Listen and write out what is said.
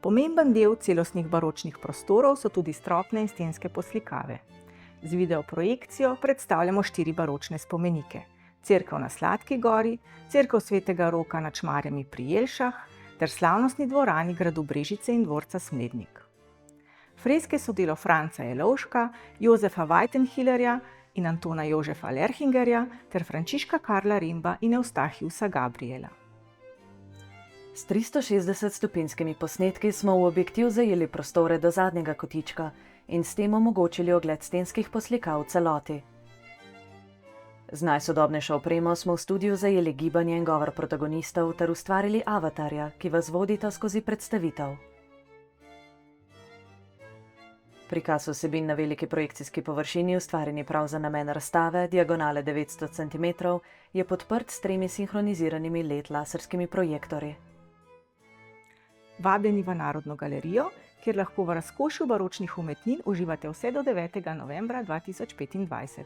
Pomemben del celostnih baročnih prostorov so tudi stropne in stenske poslikave. Z videoprojekcijo predstavljamo 4 baročne spomenike: cerkev na Sladki gori, cerkev svetega Roka nad Šmarjami pri Jelšah ter slavnostni dvorani gradu Brežice in dvorca Smlednik. Freske so delo Franca Jelovška, Jozefa Weitenhillerja in Antona Jožefa Lerchingerja ter Frančiška Karla Remba in Eustachiusa Gabriela. S 360-stopinjskimi posnetki smo v objektiv zajeli prostore do zadnjega kotička in s tem omogočili ogled stenskih poslikav v celoti. Z najsodobnejšo opremo smo v studiu zajeli gibanje in govor protagonistov ter ustvarili avatarja, ki vas vodita skozi predstavitev. Prikaz vsebin na veliki projekcijski površini, ustvarjeni prav za namen razstave, diagonale 900 cm, je podprt s 3 sinhroniziranimi LED laserskimi projektorji. Vabljeni v Narodno galerijo, kjer lahko v razkošju baročnih umetnin uživate vse do 9. novembra 2025.